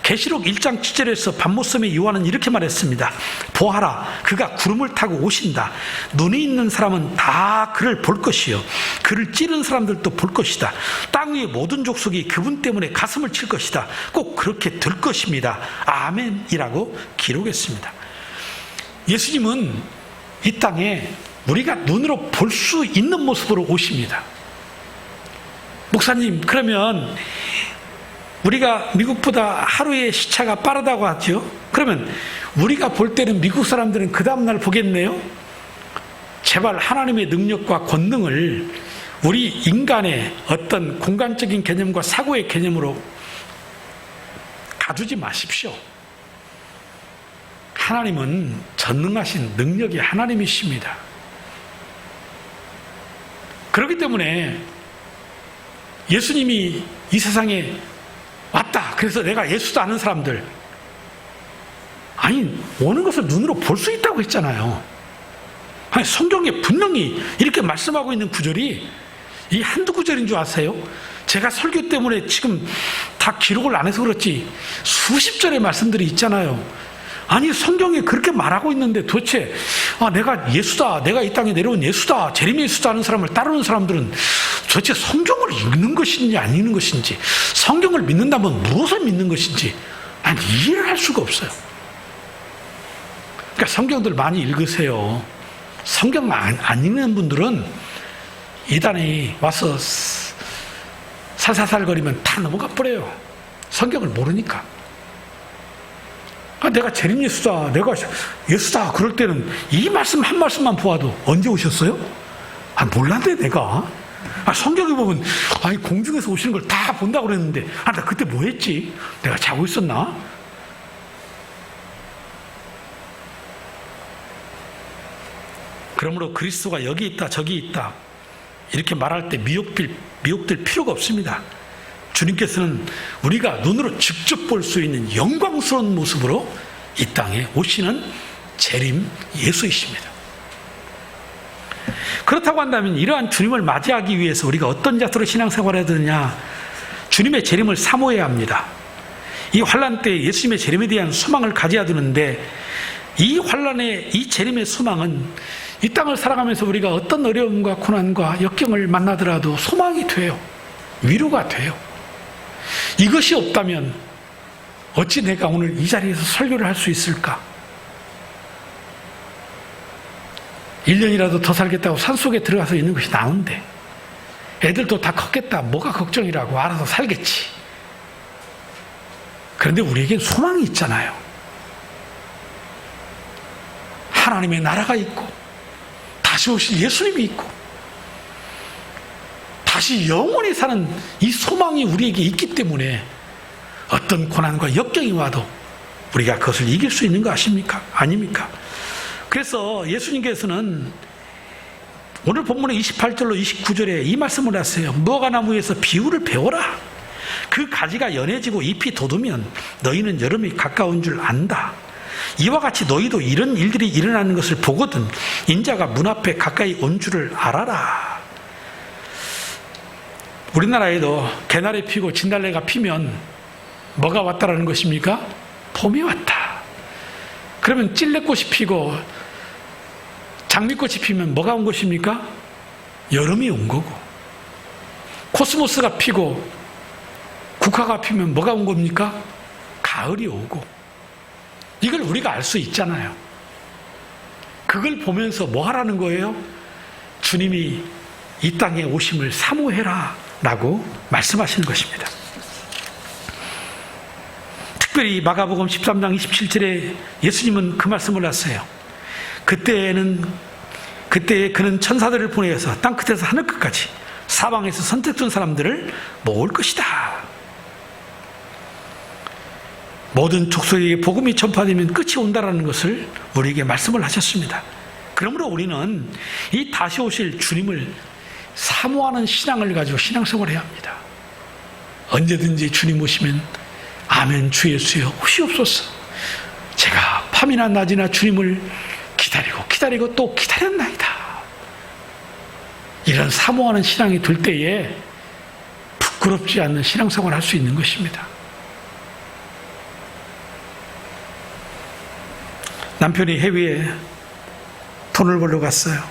계시록 1장 7절에서 반모섬의 요한은 이렇게 말했습니다. 보아라, 그가 구름을 타고 오신다. 눈이 있는 사람은 다 그를 볼 것이요, 그를 찌른 사람들도 볼 것이다. 땅 위의 모든 족속이 그분 때문에 가슴을 칠 것이다. 꼭 그렇게 될 것입니다. 아멘이라고 기록했습니다. 예수님은 이 땅에 우리가 눈으로 볼 수 있는 모습으로 오십니다. 목사님, 그러면 우리가 미국보다 하루의 시차가 빠르다고 하죠. 그러면 우리가 볼 때는 미국 사람들은 그 다음날 보겠네요. 제발 하나님의 능력과 권능을 우리 인간의 어떤 공간적인 개념과 사고의 개념으로 가두지 마십시오. 하나님은 전능하신 능력의 하나님이십니다. 그렇기 때문에 예수님이 이 세상에 왔다. 그래서 내가 예수도 아는 사람들, 아니, 오는 것을 눈으로 볼 수 있다고 했잖아요. 아니, 성경에 분명히 이렇게 말씀하고 있는 구절이 이 한두 구절인 줄 아세요? 제가 설교 때문에 지금 다 기록을 안 해서 그렇지 수십 절의 말씀들이 있잖아요. 아니, 성경에 그렇게 말하고 있는데 도대체 내가 예수다, 내가 이 땅에 내려온 예수다, 재림 예수다 하는 사람을 따르는 사람들은 도대체 성경을 읽는 것인지 안 읽는 것인지, 성경을 믿는다면 무엇을 믿는 것인지 아니, 이해를 할 수가 없어요. 그러니까 성경들 많이 읽으세요. 성경 안 읽는 분들은 이단에 와서 살살살거리면 다 넘어가 버려요. 성경을 모르니까. 내가 재림 예수다, 내가 예수다 그럴 때는 이 말씀 한 말씀만 보아도 언제 오셨어요? 몰랐네 내가. 성경에 보면 공중에서 오시는 걸 다 본다고 그랬는데 나 그때 뭐 했지? 내가 자고 있었나? 그러므로 그리스도가 여기 있다 저기 있다 이렇게 말할 때 미혹될 필요가 없습니다. 주님께서는 우리가 눈으로 직접 볼 수 있는 영광스러운 모습으로 이 땅에 오시는 재림 예수이십니다. 그렇다고 한다면 이러한 주님을 맞이하기 위해서 우리가 어떤 자세로 신앙생활을 해야 되느냐? 주님의 재림을 사모해야 합니다. 이 환난 때 예수님의 재림에 대한 소망을 가져야 되는데, 이 환난의 이 재림의 소망은 이 땅을 살아가면서 우리가 어떤 어려움과 고난과 역경을 만나더라도 소망이 돼요. 위로가 돼요. 이것이 없다면 어찌 내가 오늘 이 자리에서 설교를 할 수 있을까? 1년이라도 더 살겠다고 산속에 들어가서 있는 것이 나은데, 애들도 다 컸겠다, 뭐가 걱정이라고, 알아서 살겠지. 그런데 우리에겐 소망이 있잖아요. 하나님의 나라가 있고 다시 오실 예수님이 있고 다시 영원히 사는 이 소망이 우리에게 있기 때문에 어떤 고난과 역경이 와도 우리가 그것을 이길 수 있는 거 아십니까? 아닙니까? 그래서 예수님께서는 오늘 본문의 28절로 29절에 이 말씀을 하세요. 무화과나무에서 비유를 배워라. 그 가지가 연해지고 잎이 돋으면 너희는 여름이 가까운 줄 안다. 이와 같이 너희도 이런 일들이 일어나는 것을 보거든 인자가 문 앞에 가까이 온 줄을 알아라. 우리나라에도 개나리 피고 진달래가 피면 뭐가 왔다라는 것입니까? 봄이 왔다. 그러면 찔레꽃이 피고 장미꽃이 피면 뭐가 온 것입니까? 여름이 온 거고. 코스모스가 피고 국화가 피면 뭐가 온 겁니까? 가을이 오고. 이걸 우리가 알 수 있잖아요. 그걸 보면서 뭐 하라는 거예요? 주님이 이 땅에 오심을 사모해라 라고 말씀하시는 것입니다. 특별히 마가복음 13장 27절에 예수님은 그 말씀을 하세요. 그때에 그는 천사들을 보내어서 땅끝에서 하늘 끝까지 사방에서 선택된 사람들을 모을 것이다. 모든 족속에게 복음이 전파되면 끝이 온다라는 것을 우리에게 말씀을 하셨습니다. 그러므로 우리는 이 다시 오실 주님을 사모하는 신앙을 가지고 신앙생활을 해야 합니다. 언제든지 주님 오시면 아멘 주 예수여 오시옵소서. 제가 밤이나 낮이나 주님을 기다리고 또 기다렸나이다. 이런 사모하는 신앙이 들 때에 부끄럽지 않는 신앙생활을 할 수 있는 것입니다. 남편이 해외에 돈을 벌러 갔어요.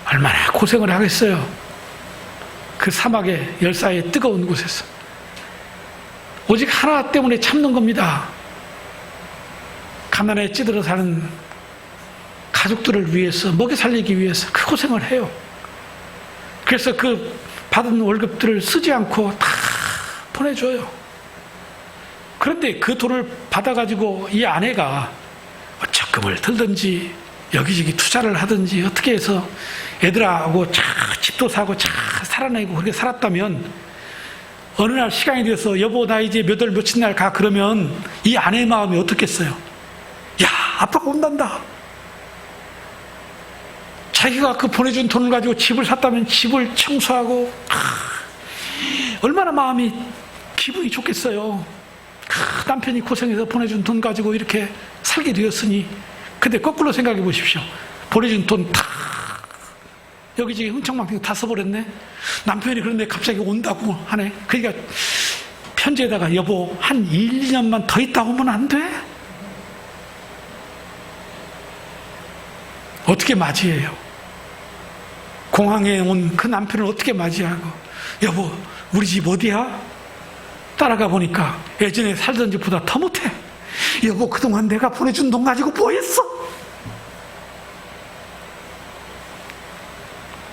얼마나 고생을 하겠어요. 그 사막의 열사의 뜨거운 곳에서 오직 하나 때문에 참는 겁니다. 가난에 찌들어 사는 가족들을 위해서, 먹여 살리기 위해서 그 고생을 해요. 그래서 그 받은 월급들을 쓰지 않고 다 보내줘요. 그런데 그 돈을 받아가지고 이 아내가 적금을 들든지 여기저기 투자를 하든지 어떻게 해서 애들하고 집도 사고 살아내고 그렇게 살았다면, 어느 날 시간이 돼서 여보 나 이제 몇 월 며칠 날 가 그러면 이 아내의 마음이 어떻겠어요? 야, 아빠가 온단다. 자기가 그 보내준 돈을 가지고 집을 샀다면 집을 청소하고 얼마나 마음이 기분이 좋겠어요. 남편이 고생해서 보내준 돈 가지고 이렇게 살게 되었으니. 근데 거꾸로 생각해 보십시오. 보내준 돈 다 여기저기 흥청망청 다 써버렸네. 남편이 그런데 갑자기 온다고 하네. 그러니까 편지에다가 여보 한 1, 2년만 더 있다 오면 안 돼? 어떻게 맞이해요? 공항에 온 그 남편을 어떻게 맞이하고, 여보 우리 집 어디야? 따라가 보니까 예전에 살던 집보다 더 못해. 여보 그동안 내가 보내준 돈 가지고 뭐 했어?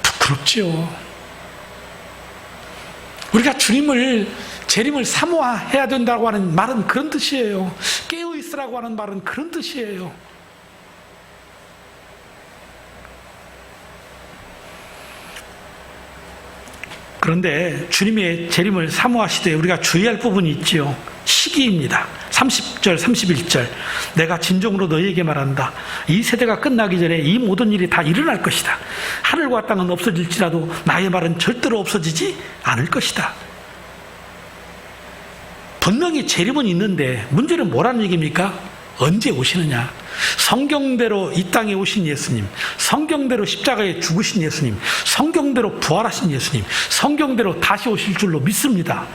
부끄럽죠. 우리가 주님을 재림을 사모해야 된다고 하는 말은 그런 뜻이에요. 깨어있으라고 하는 말은 그런 뜻이에요. 그런데 주님의 재림을 사모하시되 우리가 주의할 부분이 있지요. 시기입니다. 30절 31절 내가 진정으로 너희에게 말한다. 이 세대가 끝나기 전에 이 모든 일이 다 일어날 것이다. 하늘과 땅은 없어질지라도 나의 말은 절대로 없어지지 않을 것이다. 분명히 재림은 있는데 문제는 뭐라는 얘기입니까? 언제 오시느냐. 성경대로 이 땅에 오신 예수님, 성경대로 십자가에 죽으신 예수님, 성경대로 부활하신 예수님, 성경대로 다시 오실 줄로 믿습니다.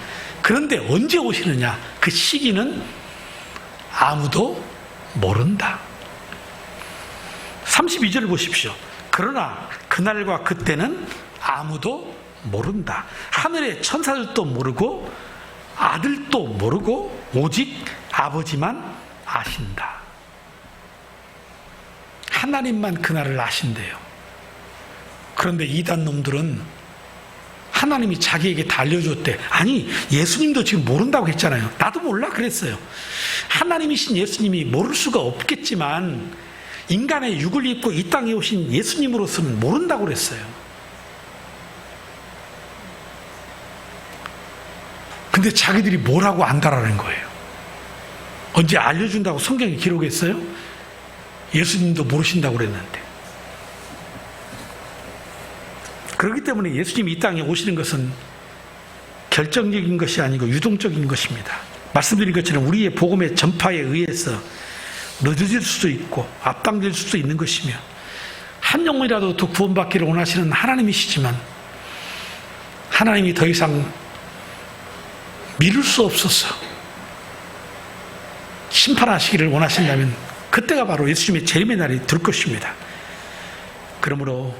그런데 언제 오시느냐, 그 시기는 아무도 모른다. 32절을 보십시오. 그러나 그날과 그때는 아무도 모른다. 하늘의 천사들도 모르고 아들도 모르고 오직 아버지만 아신다. 하나님만 그날을 아신대요. 그런데 이단 놈들은 하나님이 자기에게 다 알려줬대. 아니 예수님도 지금 모른다고 했잖아요. 나도 몰라 그랬어요. 하나님이신 예수님이 모를 수가 없겠지만 인간의 육을 입고 이 땅에 오신 예수님으로서는 모른다고 그랬어요. 근데 자기들이 뭐라고 안다라는 거예요. 언제 알려준다고 성경에 기록했어요? 예수님도 모르신다고 그랬는데. 그렇기 때문에 예수님이 이 땅에 오시는 것은 결정적인 것이 아니고 유동적인 것입니다. 말씀드린 것처럼 우리의 복음의 전파에 의해서 늦어질 수도 있고 앞당길 수도 있는 것이며 한 영혼이라도 더 구원받기를 원하시는 하나님이시지만 하나님이 더 이상 미룰 수 없어서 심판하시기를 원하신다면 그때가 바로 예수님의 재림의 날이 될 것입니다. 그러므로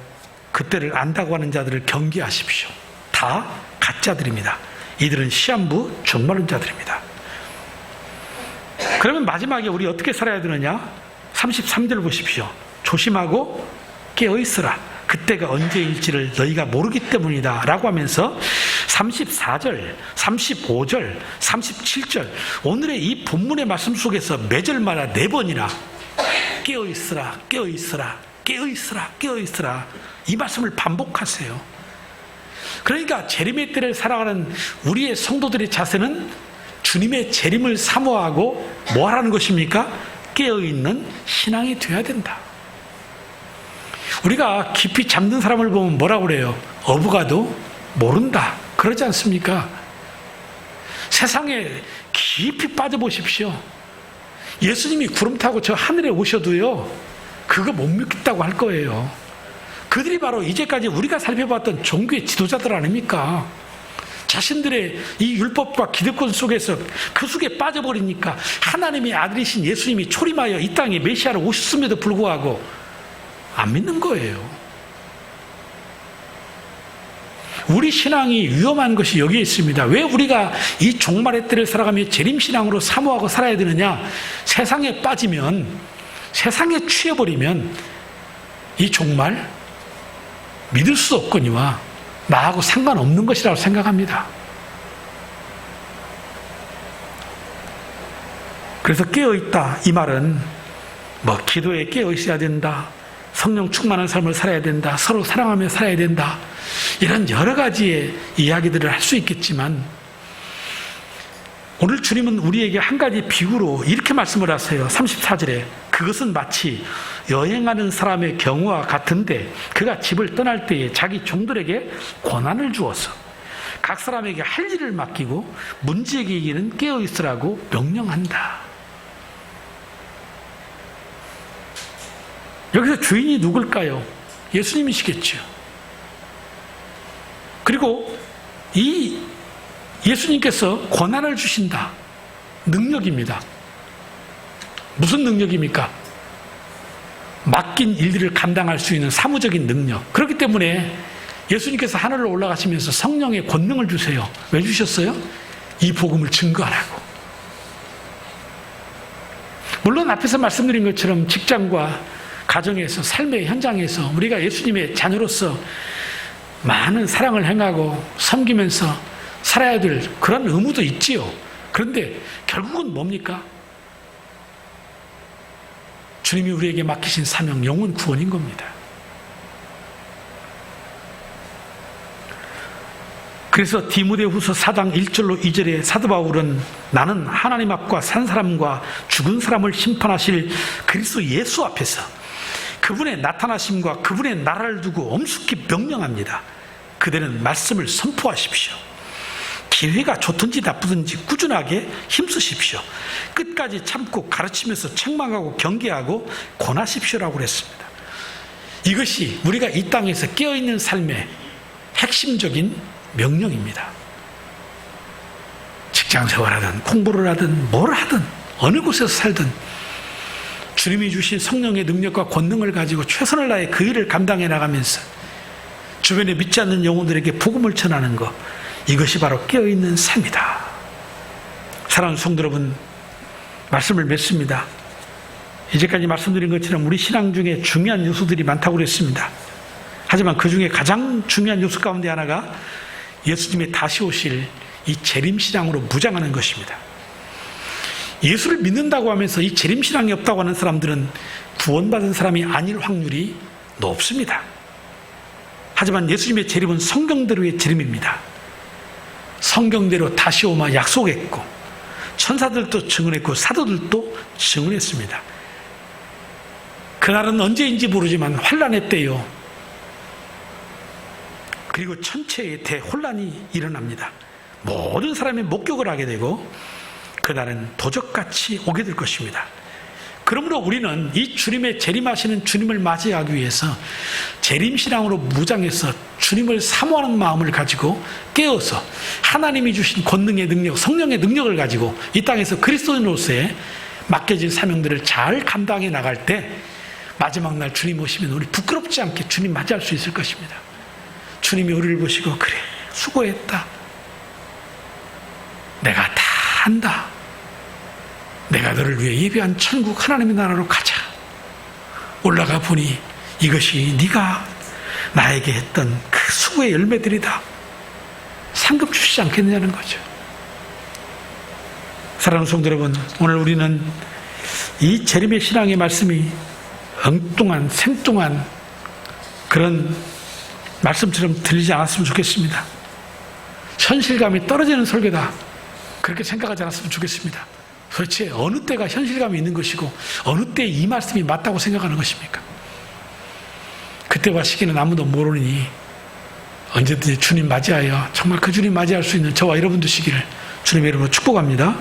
그때를 안다고 하는 자들을 경계하십시오. 다 가짜들입니다. 이들은 시한부 종말은 자들입니다. 그러면 마지막에 우리 어떻게 살아야 되느냐? 33절 보십시오. 조심하고 깨어있으라. 그때가 언제일지를 너희가 모르기 때문이다 라고 하면서 34절, 35절, 37절 오늘의 이 본문의 말씀 속에서 매절마다 4번이나 깨어있으라, 깨어있으라, 깨어있으라, 깨어있으라 이 말씀을 반복하세요. 그러니까 재림의 때를 살아가는 우리의 성도들의 자세는 주님의 재림을 사모하고 뭐 하라는 것입니까? 깨어있는 신앙이 되어야 된다. 우리가 깊이 잠든 사람을 보면 뭐라고 그래요? 어부가도 모른다. 그러지 않습니까? 세상에 깊이 빠져보십시오. 예수님이 구름 타고 저 하늘에 오셔도요, 그거 못 믿겠다고 할 거예요. 그들이 바로 이제까지 우리가 살펴봤던 종교의 지도자들 아닙니까? 자신들의 이 율법과 기득권 속에서 그 속에 빠져버리니까 하나님의 아들이신 예수님이 초림하여 이 땅에 메시아로 오셨음에도 불구하고 안 믿는 거예요. 우리 신앙이 위험한 것이 여기에 있습니다. 왜 우리가 이 종말의 때를 살아가며 재림신앙으로 사모하고 살아야 되느냐? 세상에 빠지면, 세상에 취해버리면 이 종말 믿을 수 없거니와 나하고 상관없는 것이라고 생각합니다. 그래서 깨어있다 이 말은 뭐 기도에 깨어있어야 된다, 성령 충만한 삶을 살아야 된다, 서로 사랑하며 살아야 된다, 이런 여러 가지의 이야기들을 할 수 있겠지만 오늘 주님은 우리에게 한 가지 비유로 이렇게 말씀을 하세요. 34절에 그것은 마치 여행하는 사람의 경우와 같은데 그가 집을 떠날 때에 자기 종들에게 권한을 주어서 각 사람에게 할 일을 맡기고 문제에게는 깨어있으라고 명령한다. 여기서 주인이 누굴까요? 예수님이시겠죠. 그리고 이 예수님께서 권한을 주신다. 능력입니다. 무슨 능력입니까? 맡긴 일들을 감당할 수 있는 사무적인 능력. 그렇기 때문에 예수님께서 하늘로 올라가시면서 성령의 권능을 주세요. 왜 주셨어요? 이 복음을 증거하라고. 물론 앞에서 말씀드린 것처럼 직장과 가정에서, 삶의 현장에서 우리가 예수님의 자녀로서 많은 사랑을 행하고 섬기면서 살아야 될 그런 의무도 있지요. 그런데 결국은 뭡니까? 주님이 우리에게 맡기신 사명, 영혼 구원인 겁니다. 그래서 디모데후서 4장 1절로 2절에 사도 바울은 나는 하나님 앞과 산 사람과 죽은 사람을 심판하실 그리스도 예수 앞에서 그분의 나타나심과 그분의 나라를 두고 엄숙히 명령합니다. 그대는 말씀을 선포하십시오. 기회가 좋든지 나쁘든지 꾸준하게 힘쓰십시오. 끝까지 참고 가르치면서 책망하고 경계하고 권하십시오라고 그랬습니다. 이것이 우리가 이 땅에서 깨어있는 삶의 핵심적인 명령입니다. 직장생활하든 공부를 하든 뭘 하든 어느 곳에서 살든 주님이 주신 성령의 능력과 권능을 가지고 최선을 다해 그 일을 감당해 나가면서 주변에 믿지 않는 영혼들에게 복음을 전하는 것, 이것이 바로 깨어있는 삶이다. 사랑하는 성도 여러분, 말씀을 맺습니다. 이제까지 말씀드린 것처럼 우리 신앙 중에 중요한 요소들이 많다고 그랬습니다. 하지만 그 중에 가장 중요한 요소 가운데 하나가 예수님의 다시 오실 이 재림신앙으로 무장하는 것입니다. 예수를 믿는다고 하면서 이 재림신앙이 없다고 하는 사람들은 구원받은 사람이 아닐 확률이 높습니다. 하지만 예수님의 재림은 성경대로의 재림입니다. 성경대로 다시 오마 약속했고 천사들도 증언했고 사도들도 증언했습니다. 그날은 언제인지 모르지만 환란의 때요. 그리고 천체의 대혼란이 일어납니다. 모든 사람이 목격을 하게 되고 그날은 도적같이 오게 될 것입니다. 그러므로 우리는 이 주님의 재림하시는 주님을 맞이하기 위해서 재림신앙으로 무장해서 주님을 사모하는 마음을 가지고 깨어서 하나님이 주신 권능의 능력, 성령의 능력을 가지고 이 땅에서 그리스도인으로서의 맡겨진 사명들을 잘 감당해 나갈 때 마지막 날 주님 오시면 우리 부끄럽지 않게 주님 맞이할 수 있을 것입니다. 주님이 우리를 보시고 그래 수고했다. 내가 다 한다. 내가 너를 위해 예비한 천국 하나님의 나라로 가자. 올라가 보니 이것이 네가 나에게 했던 그 수고의 열매들이다. 상급 주시지 않겠느냐는 거죠. 사랑하는 성도 여러분, 오늘 우리는 이 재림의 신앙의 말씀이 엉뚱한 생뚱한 그런 말씀처럼 들리지 않았으면 좋겠습니다. 현실감이 떨어지는 설교다. 그렇게 생각하지 않았으면 좋겠습니다. 도대체 어느 때가 현실감이 있는 것이고 어느 때 이 말씀이 맞다고 생각하는 것입니까? 그때와 시기는 아무도 모르니 언제든지 주님 맞이하여 정말 그 주님 맞이할 수 있는 저와 여러분 되시기를 주님의 이름으로 축복합니다.